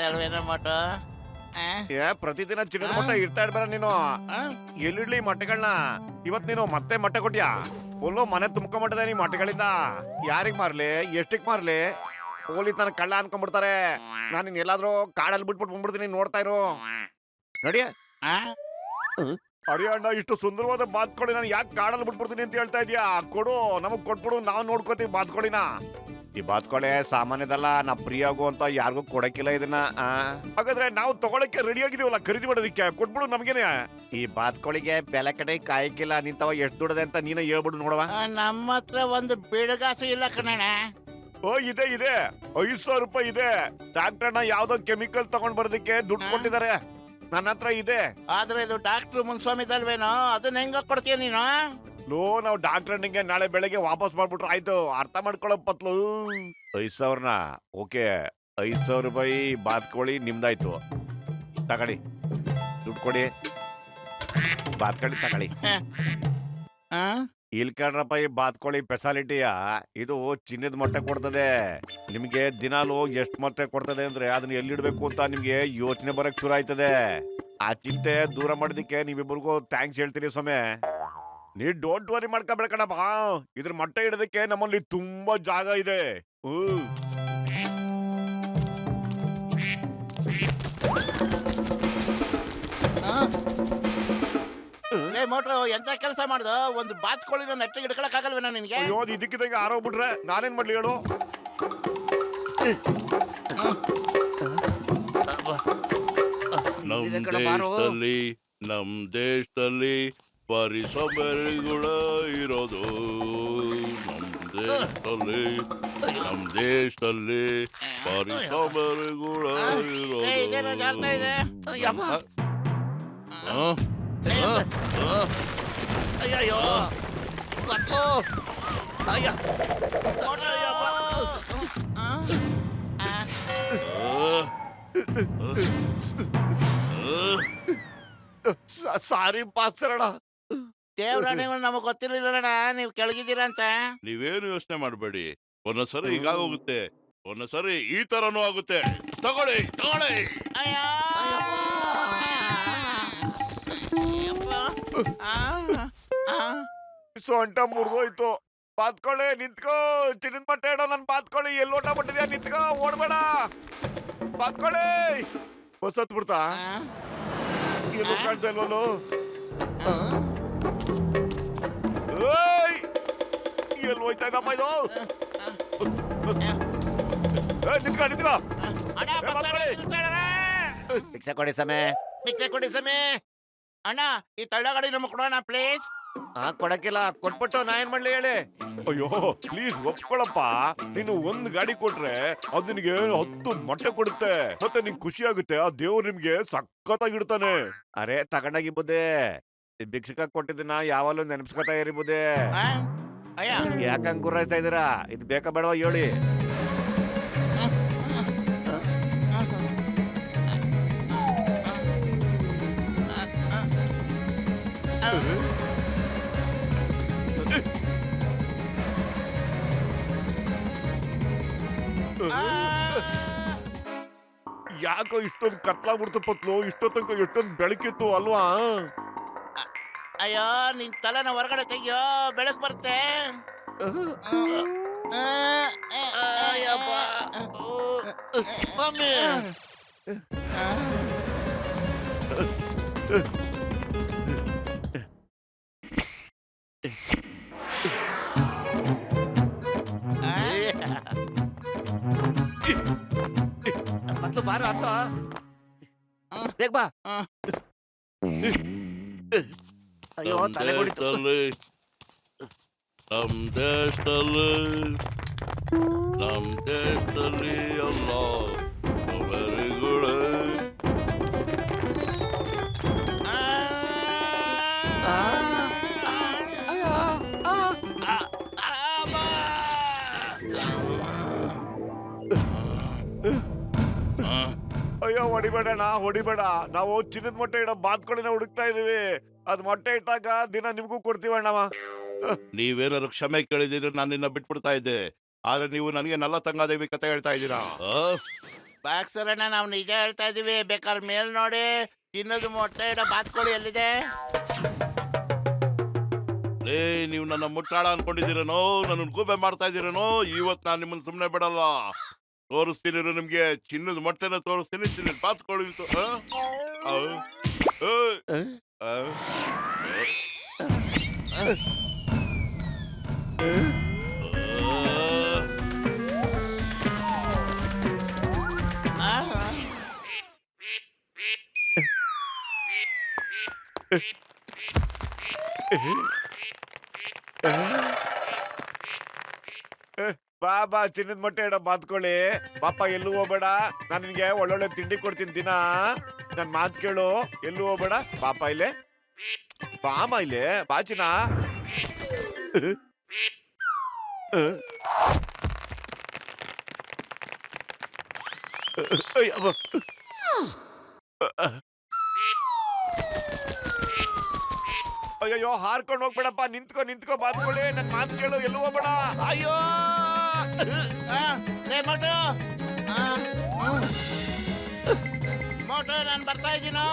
ಅಲ್ವೇನೋ ಮೊಟ್ಟು. ಪ್ರತಿದಿನ ಚಿನ್ನದ ಮೊಟ್ಟೆ ಇಡ್ತಾ ಇಡ್ಬೇಡ ನೀನು. ಎಲ್ಲಿಡ್ಲಿ ಮೊಟ್ಟೆಗಳನ್ನ? ಇವತ್ ನೀನು ಮತ್ತೆ ಮೊಟ್ಟೆ ಕೊಟ್ಯಾ? ಒಲ್ಲೋ ಮನೆ ತುಂಬ್ಕೊಂಬಿಟ್ಟದೆ ನೀ ಮೊಟ್ಟೆಗಳಿಂದ. ಯಾರಿಗ್ ಮಾರ್ಲಿ, ಎಷ್ಟಕ್ ಮಾರ್ಲಿ? ಪೊಲೀಸ್ ತನ ಕಳ್ಳ ಅನ್ಕೊಂಡ್ಬಿಡ್ತಾರೆ. ನಾನು ನಿನ್ ಎಲ್ಲಾದ್ರೂ ಕಾಡಲ್ಲಿ ಬಿಟ್ಬಿಟ್ಟು ಬಂದ್ಬಿಡ್ತೀನಿ, ನೋಡ್ತಾ ಇರು. ನಡಿಯ. ಅರೆ ಅಣ್ಣ, ಇಷ್ಟು ಸುಂದರವಾದ ಬಾತ್ಕೊಳ್ಳಿ ನಾನು ಯಾಕೆ ಕಾಡಲ್ಲಿ ಬಿಟ್ಬಿಡ್ತೀನಿ ಅಂತ ಹೇಳ್ತಾ ಇದೀಯಾ? ಕೊಡು, ನಮಗ್ ಕೊಟ್ಬಿಡು, ನಾವು ನೋಡ್ಕೋತೀವಿ ಬಾತ್ಕೊಳ್ಳಿನ. ಈ ಬಾತ್ಕೊಳ್ಳೆ ಸಾಮಾನ್ಯದಲ್ಲ, ನಾ ಪ್ರಿಯಾಗು ಅಂತ ಯಾರಿಗೂ ಕೊಡಕ್ಕಿಲ್ಲ ಇದನ್ನ. ಹಾಗಾದ್ರೆ ನಾವು ತಗೊಳಕ್ಕೆ ರೆಡಿ ಆಗಿದೀವಲ್ಲ, ಖರೀದಿ ಮಾಡೋದಿಕ್ಕೆ ಕೊಟ್ಬಿಡು ನಮ್ಗೇನೆ. ಈ ಬಾತ್ಕೊಳ್ಳಿಗೆ ಬೆಲೆ ಕಡೆ ಕಾಯಕ್ಕಿಲ್ಲ. ನಿಂತವ ಎಷ್ಟು ದುಡದೆ ಅಂತ ನೀನೇ ಹೇಳ್ಬಿಡು ನೋಡವ. ನಮ್ಮ ಹತ್ರ ಒಂದು ಬಿಡುಗಾಸು ಇಲ್ಲ ಕಣಣ್ಣ. ಓ, ಇದೆ 5,000 ರೂಪಾಯಿ ಇದೆ. ಡಾಕ್ಟರ್ನ ಯಾವ್ದೋ ಕೆಮಿಕಲ್ ತಗೊಂಡ್ ಬರೋದಕ್ಕೆ ದುಡ್ಡು ಕೊಟ್ಟಿದ್ದಾರೆ. ನನ್ನ ಹತ್ರ ಇದೆ. ಆದ್ರೆ ಇದು ಡಾಕ್ಟ್ರು ಮುನ್ಸ್ವಾಮಿದಲ್ವೇನೋ, ಅದನ್ನ ಹೆಂಗ ಕೊಡ್ತೀಯ ನೀನು? ಲೋ, ನಾವು ಡಾಕ್ಟರ್ನಿಗೆ ನಾಳೆ ಬೆಳಗ್ಗೆ ವಾಪಸ್ ಮಾಡ್ಬಿಟ್ರೆ ಆಯ್ತು. ಅರ್ಥ ಮಾಡ್ಕೊಳ್ಳೋ ಪತ್ಲು. 5,000ನ ಓಕೆ. 5,000 ರೂಪಾಯಿ ಬಾತ್ಕೋಳಿ ನಿಮ್ದಾಯ್ತು. ತಗೊಳ್ಳಿ, ದುಡ್ಡು ಕೊಡಿ. ಬಾತ್ಕೋಳಿ ತಗೊಳ್ಳಿ. ಇಲ್ಕಂಡ್ರಪ್ಪ, ಈ ಬಾತ್ಕೋಳಿ ಸ್ಪೆಷಾಲಿಟಿಯ ಇದು ಚಿನ್ನದ ಮೊಟ್ಟೆ ಕೊಡ್ತದೆ. ನಿಮ್ಗೆ ದಿನಾಲು ಎಷ್ಟು ಮೊಟ್ಟೆ ಕೊಡ್ತದೆ ಅಂದ್ರೆ ಅದನ್ನ ಎಲ್ಲಿಡ್ಬೇಕು ಅಂತ ನಿಮ್ಗೆ ಯೋಚನೆ ಬರಕ್ ಶುರು ಆಯ್ತದೆ. ಆ ಚಿಂತೆ ದೂರ ಮಾಡೋದಿಕ್ಕೆ ನೀವಿಬ್ಬರಿಗೂ ಥ್ಯಾಂಕ್ಸ್ ಹೇಳ್ತೀನಿ ಸ್ವಾಮಿ. ನೀ ಡೋಂಟ್ ವರಿ ಮಾಡ್ಕೋಬೇಡ ಕಣಪ್ಪ. ಇದ್ರ ಮೊಟ್ಟೆ ಇಡೋದಕ್ಕೆ ನಮ್ಮಲ್ಲಿ ತುಂಬಾ ಜಾಗ ಇದೆ. ಮೋಟ್ರು ಎಂತ ಕೆಲಸ ಮಾಡ್ದು? ಒಂದು ಬಾತ್ಕೋಳಿನ ನೆಟ್ಟಿಗೆ ಹಿಡ್ಕೊಳಕ್ ಆಗಲ್ವೇನೋ ನಿನ್ಗೆ? ಅಯ್ಯೋ, ಇದಕ್ಕಿದಂಗೆ ಆರೋಗ್ಬಿಟ್ರೆ ನಾನೇನ್ ಮಾಡ್ಲಿ ಹೇಳು? ನಮ್ ದೇಶದಲ್ಲಿ ಪರಿಸರಗಳ ಇರೋದು. ನಮ್ ದೇಶದಲ್ಲಿ ಪರಿಸರಗಳ ಇರೋದು. ಅಯ್ಯೋ, ಸಾರಿ ಪಾಸ್ರಣ. ದೇವ್ರ ನೀವು ನಮಗ್ ಗೊತ್ತಿರ್ಲಿಲ್ಲಣ್ಣ, ನೀವ್ ಕೆಳಗಿದ್ದೀರಾ ಅಂತ. ನೀವೇನು ಯೋಚನೆ ಮಾಡಬೇಡಿ. ಒಂದೊಂದ್ಸರಿ ಹೀಗಾಗೋಗುತ್ತೆ, ಒಂದೊಂದ್ಸರಿ ಈ ತರನೂ ಆಗುತ್ತೆ. ತಗೊಳ್ಳಿ. ಸೊಂಟ ಮುರಿದೋಯ್ತು. ಬಾತ್ಕೊಳ್ಳಿ, ನಿಂತ್ಕೋ. ಚಿನ್ನದ ಮೊಟ್ಟೆ ಇಡೋ ನನ್ ಬಾತ್ಕೊಳ್ಳಿ. ಎಲ್ಲೋಟ ಬಿಟ್ಟಿದ್ಯಾ? ನಿಂತ್ಕೋ, ಓಡ್ಬೇಡ. ಬಾತ್ಕೊಳ್ಳಿ ಬಸ್ ಹತ್ಬಿಡ್ತಾ? ಎಲ್ಲೂ ಕಾಣ್ತಾ ಇಲ್ವಲ್ಲೋ? ಎಲ್ಲಿ ಹೋಯ್ತಾ ಇದ್ದಮ್ಮ ಇದು? ನಿಂತ್ಕೋ. ಭಿಕ್ಷೆ ಕೊಡಿ ಸಮೇ. ಅಣ್ಣ, ಈ ತಳ್ಳಗಾಡಿ ನಮಗ್ ಕೊಡೋಣ ಪ್ಲೀಸ್. ಕೊಡಕ್ಕಿಲ್ಲ. ಕೊಟ್ಬಿಟ್ಟು ನಾ ಏನ್ ಮಾಡ್ಲಿ ಹೇಳಿ? ಅಯ್ಯೋ ಪ್ಲೀಸ್ ಒಪ್ಕೊಳಪ್ಪ. ನೀನು ಒಂದ್ ಗಾಡಿ ಕೊಟ್ರೆ ಅದ್ ನಿನ್ಗೆ 10 ಮೊಟ್ಟೆ ಕೊಡುತ್ತೆ. ಮತ್ತೆ ನಿಂಗೆ ಖುಷಿ ಆಗುತ್ತೆ. ಆ ದೇವ್ರು ನಿಮ್ಗೆ ಸಖತ್ತಾಗಿಡ್ತಾನೆ. ಅರೆ ತಗೊಂಡಾಗಿ ಬುದ್ದೆ. ಭಿಕ್ಷಕ ಕೊಟ್ಟಿದ್ದನ್ನ ಯಾವಾಗಲೂ ನೆನಪಿಸ್ಕೊತಾ ಇರಿ ಬುದ್ದೆ. ಯಾಕಂಗ್ ಗುರಾಯಿಸ್ತಾ ಇದೀರಾ? ಇದು ಬೇಕಾ ಬೇಡವಾ ಹೇಳಿ? ಯಾಕೋ ಇಷ್ಟೊಂದು ಕತ್ಲಾಗ್ಬಿಡ್ತು ಪತ್ಲು? ಇಷ್ಟೊತ್ತಂಕ ಎಷ್ಟೊಂದು ಬೆಳಕಿತ್ತು ಅಲ್ವಾ? ಅಯ್ಯೋ, ನಿನ್ ತಲೆನ ಹೊರಗಡೆ ತೆಗಿಯೋ, ಬೆಳಕ್ ಬರುತ್ತೆ. ಪತ್ಲು ಬಾರ ಅಂತ ಬೇಗ ಬಾ. ಅಯ್ಯೋ ತಲೆ ಹೊಡಿತು. ನಮ್ ದೇಶದಲ್ಲಿ ಅಲ್ಲ ಅವರಿಗಳೇ. ಅಯ್ಯೋ ಹೊಡಿಬೇಡ. ನಾವು ಚಿನ್ನದ ಮೊಟ್ಟೆ ಇಡೋ ಬಾತ್ಕೊಳ್ಳಿನ ಹುಡುಕ್ತಾ ಇದೀವಿ. ಅದ್ ಮೊಟ್ಟೆ ಇಟ್ಟಾಗ ದಿನ ನಿಮ್ಗೂ ಕೊಡ್ತೀವಣ್ಣವ. ನೀವೇನಾದ್ರು ಕ್ಷಮೆ ಕೇಳಿದಿದ್ರೆ ನಾನು ನಿನ್ನ ಬಿಟ್ಬಿಡ್ತಾ ಇದ್ದೆ. ಆದ್ರೆ ನೀವು ನನಗೆ ನಲ್ಲ ತಂಗಾದೇವಿ ಕತೆ ಹೇಳ್ತಾ ಇದ್ದೀರಾ. ಬಾಕ್ಸರಣ್ಣ ನಾವು ನಿಜ ಹೇಳ್ತಾ ಇದೀವಿ, ಬೇಕಾದ್ರೆ ಮೇಲ್ ನೋಡಿ. ತಿನ್ನೋದು ಮೊಟ್ಟೆ ಇಡೋ ಬಾತ್ಕೋಳಿ ಎಲ್ಲಿದೆ? ಲೇ, ನೀವು ನನ್ನ ಮುಟ್ಟಾಳ ಅನ್ಕೊಂಡಿದ್ದೀರೇನೋ, ನನ್ನ ಗೂಬೆ ಮಾಡ್ತಾ ಇದ್ದೀರೇನೋ? ಇವತ್ತು ನಾನು ನಿಮ್ಮನ್ನ ಸುಮ್ಮನೆ ಬಿಡಲ್ಲ. ತೋರಿಸ್ತೀನಿ ನಿಮ್ಗೆ, ಚಿನ್ನದ ಮೊಟ್ಟೆನ ತೋರಿಸ್ತೀನಿ. ಚಿನ್ನದ ಬಾತ್ಕೋಳಿ ಬಾ ಚಿನ್ನದ ಮೊಟ್ಟೆ ಇಡೋ ಬಾತ್ಕೊಳ್ಳಿ. ಪಾಪ ಎಲ್ಲೂ ಹೋಗ್ಬೇಡ, ನಾನು ನಿನ್ಗೆ ಒಳ್ಳೊಳ್ಳೆ ತಿಂಡಿ ಕೊಡ್ತೀನಿ ದಿನ. ನನ್ ಮಾತ್ ಕೇಳು, ಎಲ್ಲೂ ಹೋಗ್ಬೇಡ. ಪಾಪ ಇಲ್ಲೇ ಬಾಮ, ಇಲ್ಲೇ ಬಾಚಿನ. ಅಯ್ಯೋ, ಹಾರ್ಕೊಂಡು ಹೋಗ್ಬೇಡಪ್ಪ. ನಿಂತ್ಕೋ ಬಾತ್ಕೊಳ್ಳಿ. ನನ್ ಮಾತ್ ಕೇಳು, ಎಲ್ಲೂ ಹೋಗ್ಬೇಡ. ಅಯ್ಯೋ ಲೇ ಮೋಟು, ಮೋಟು ನಾನು ಬರ್ತಾ ಇದ್ದೀನೋ.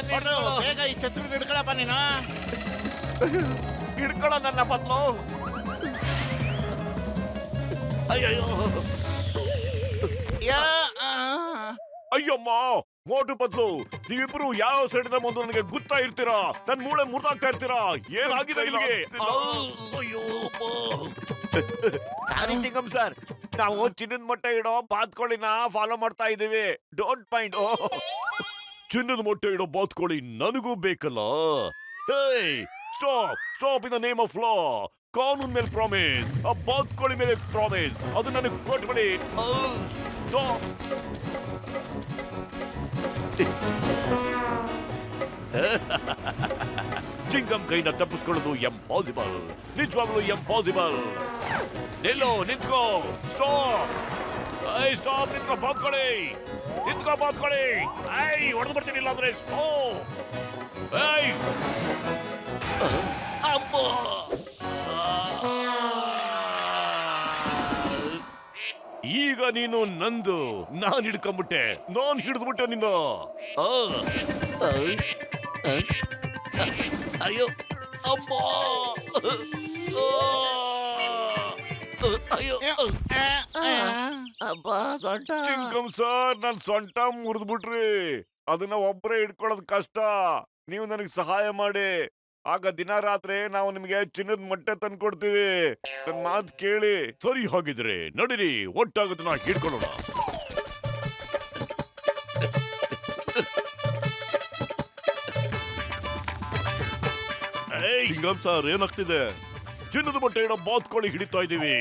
ಮೋಟು, ಬೇಗ ಈ ಛತ್ರ ಹಿಡ್ಕೊಳಪ್ಪ ನೀನು. ಹಿಡ್ಕೊಳ್ಳೋ ನನ್ನ ಬದ್ಲು. ಅಯ್ಯಯ್ಯೋ, ಅಯ್ಯಮ್ಮ, ಮೋಟು ಬದ್ಲು, ನೀವಿಬ್ರು ಯಾವ ಸೈಡ್ ಬಂದು ನನಗೆ ಗುತ್ತಾ ಇರ್ತೀರಾ? ನನ್ ಮೂಳೆ ಮುರ್ದಾಗ್ತಾ ಇರ್ತೀರಾ? ಏನಾಗಿದೆ ಇಲ್ಲಿಗೆ? ನಿಂಗಮ್ ಸರ್, ನಾವು ಚಿನ್ನದ ಮೊಟ್ಟೆ ಇಡೋ ಬಾತ್ಕೋಳಿನ ಫಾಲೋ ಮಾಡ್ತಾ ಇದೀವಿ. Don't mind. ಚಿನ್ನದ ಮೊಟ್ಟೆ ಇಡೋ ಬಾತ್ಕೋಳಿ ನನಗೂ ಬೇಕಲ್ಲ. Stop in the name of law. ಕಾನೂನ್ ಮೇಲೆ ಪ್ರಾಮಿಸ್, ಆ ಬಾತ್ಕೋಳಿ ಮೇಲೆ ಪ್ರಾಮಿಸ್. ಅದು ನನಗೆ ಕೊಟ್ಬಿಡಿ. ಸ್ಟಾಪ್. ಚಿಂಗಂ ಕೈಯಿಂದ ತಪ್ಪಿಸ್ಕೊಳ್ಳೋದು ಎಂಪಾಸಿಬಲ್, ನಿಜವಾಗ್ಲೂ ಎಂಪಾಸಿಬಲ್. ನಿಂತ್ಕೋ. ಸ್ಟಾಪ್. ನಿಂತ್ಕೋ ಬಾತ್ಕೊಳ್ಳಿ. ಹೊಡೆದು ಬರ್ತೀನಿ ಇಲ್ಲ ಅಂದ್ರೆ. ಸ್ಟಾಪ್. ಈಗ ನೀನು ನಂದು. ನಾನ್ ಹಿಡ್ಕೊಂಡ್ಬಿಟ್ಟೆ. ನಾನ್ ಹಿಡಿದ್ಬಿಟ್ಟೆ ನಿನ್ನ. ಅಯ್ಯೋ ಅಮ್ಮ. ಅಯ್ಯೋ ಅಬ್ಬ ಸೊಂಟ. ಚಿಂಗಂ ಸರ್, ನನ್ ಸೊಂಟ ಮುರಿದ್ಬಿಟ್ರಿ. ಅದನ್ನ ಒಬ್ಬರೇ ಹಿಡ್ಕೊಳ್ಳೋದು ಕಷ್ಟ. ನೀವು ನನಗೆ ಸಹಾಯ ಮಾಡಿ. ಆಗ ದಿನ ರಾತ್ರಿ ನಾವು ನಿಮಗೆ ಚಿನ್ನದ ಮೊಟ್ಟೆ ತಂದ್ಕೊಡ್ತೀವಿ. ನನ್ ಮಾತು ಕೇಳಿ. ಸರಿ, ಹಾಗಿದ್ರೆ ನಡೀರಿ, ಒಟ್ಟಾಗದನ್ನ ಹಿಡ್ಕೊಳ್ಳೋಣ. ಹಿಂಗಮ್ ಸರ್, ಏನಾಗ್ತಿದೆ? ಚಿನ್ನದ ಮೊಟ್ಟೆ ಇಡೋ ಬಾತ್ಕೋಳಿ ಹಿಡಿತಾ ಇದೀವಿ.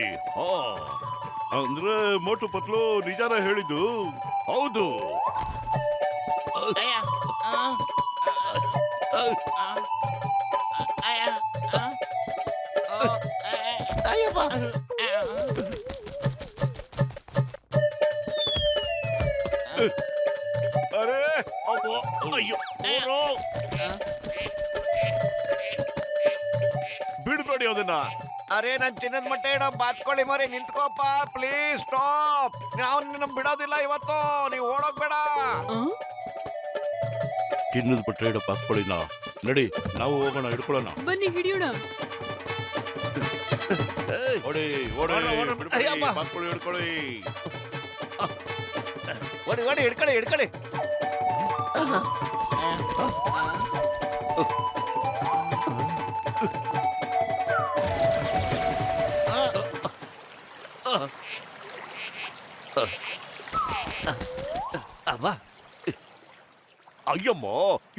ಅಂದ್ರೆ ಮೋಟು ಪತ್ಲು ನಿಜಾನ ಹೇಳಿದ್ದು? ಹೌದು. ಅರೆ ಅಯ್ಯೋ, ಬಿಡ್ಬೇಡಿ ಅದನ್ನ. ಅರೆ, ನನ್ ಚಿನ್ನದ ಮೊಟ್ಟೆ ಇಡೋ ಬಾತ್ಕೊಳ್ಳಿ ಮರಿ, ನಿಂತ್ಕೋಪ್ಪ ಪ್ಲೀಸ್. ಸ್ಟಾಪ್. ನಾವು ನಿನ್ನ ಬಿಡೋದಿಲ್ಲ ಇವತ್ತು. ನೀವು ಓಡೋಗ್ಬೇಡ. ಚಿನ್ನದ ಬಟ್ಟೆ ಇಡೋ ಬಾತ್ಕೋಳಿನ ನಡಿ, ನಾವು ಹೋಗೋಣ, ಹಿಡ್ಕೊಳ್ಳೋಣ. ಬನ್ನಿ ಹಿಡಿಯೋಣ. ಓಡಿ ಬಾತ್ಕೋಳಿ ಹಿಡ್ಕೊಳ್ಳಿ. ಓಡಿ ಹಿಡ್ಕೊಳ್ಳಿ. ಅಯ್ಯಮ್ಮ,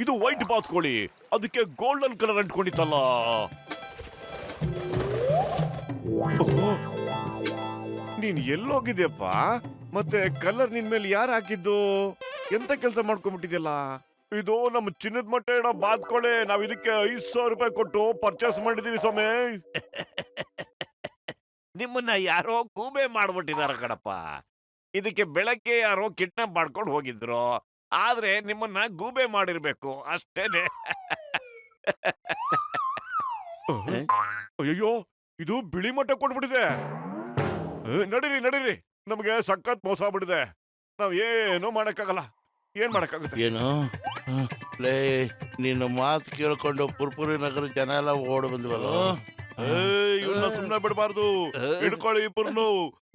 ಇದು ವೈಟ್ ಬಾತ್ಕೋಳಿ. ಅದಕ್ಕೆ ಗೋಲ್ಡನ್ ಕಲರ್ ಅಂಟ್ಕೊಂಡಿತ್ತಲ್ಲ. ನೀನ್ ಎಲ್ಲೋಗಿದ್ಯಪ್ಪ? ಮತ್ತೆ ಕಲರ್ ನಿನ್ ಮೇಲೆ ಯಾರು ಹಾಕಿದ್ದು? ಎಂತ ಕೆಲಸ ಮಾಡ್ಕೊಂಡ್ಬಿಟ್ಟಿದ್ಯಲ್ಲ? ಇದು ನಮ್ಮ ಚಿನ್ನದ ಮೊಟ್ಟೆ ಇಡೋ ಬಾತ್ಕೋಳಿ. ನಾವ್ ಇದಕ್ಕೆ 5,000 ರೂಪಾಯಿ ಕೊಟ್ಟು ಪರ್ಚೇಸ್ ಮಾಡಿದೀವಿ ಸ್ವಾಮಿ. ನಿಮ್ಮನ್ನ ಯಾರೋ ಗೂಬೆ ಮಾಡ್ಬಿಟ್ಟಿದಾರ ಕಣಪ್ಪ. ಇದಕ್ಕೆ ಬೆಳಗ್ಗೆ ಯಾರೋ ಕಿಡ್ನಾಪ್ ಮಾಡ್ಕೊಂಡು ಹೋಗಿದ್ರು. ಆದ್ರೆ ನಿಮ್ಮನ್ನ ಗೂಬೆ ಮಾಡಿರ್ಬೇಕು ಅಷ್ಟೇನೆ. ಅಯ್ಯೋ, ಇದು ಬಿಳಿ ಮೊಟ್ಟೆ ಕೊಟ್ಬಿಟ್ಟಿದೆ. ನಡೀರಿ ನಮ್ಗೆ ಸಖತ್ ಮೋಸ ಆಗ್ಬಿಟ್ಟಿದೆ. ನಾವ್ ಏನು ಮಾಡಕ್ಕಾಗಲ್ಲ. ಏನ್ ಮಾಡಕ್ಕಾಗುತ್ತೆ? ಏನು ಲೇ ನಿನ್ನ ಮಾತು ಕೇಳ್ಕೊಂಡು ಪುರ್ಪುರಿ ನಗರ ಜನ ಎಲ್ಲ ಓಡ್ ಬಂದ್ವಲ್ಲ. ಇವ್ರನ್ನ ಸುಮ್ನೆ ಬಿಡಬಾರ್ದು. ಹಿಡ್ಕೊಳ್ಳಿ ಇಬ್ಬರನ್ನು.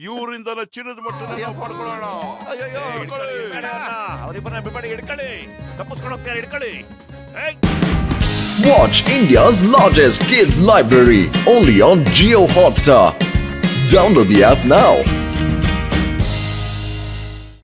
ಇವರಿಂದಲೇ ಚಿನ್ನದ ಮೊಟ್ಟೆನ ಪಡ್ಕೊಳ್ಳೋಣ. ಅಯ್ಯಯ್ಯೋ, ಅವ್ರಿಬ್ಬರನ್ನ ಬಿಡ್ಬೇಡಿ, ಹಿಡ್ಕೊಳ್ಳಿ. ತಪ್ಪಿಸ್ಕೊಂಡು ಹೋಗ್ತಾರೆ, ಹಿಡ್ಕೊಳ್ಳಿ. Watch India's largest kids library only on Jio Hotstar. Download the app now.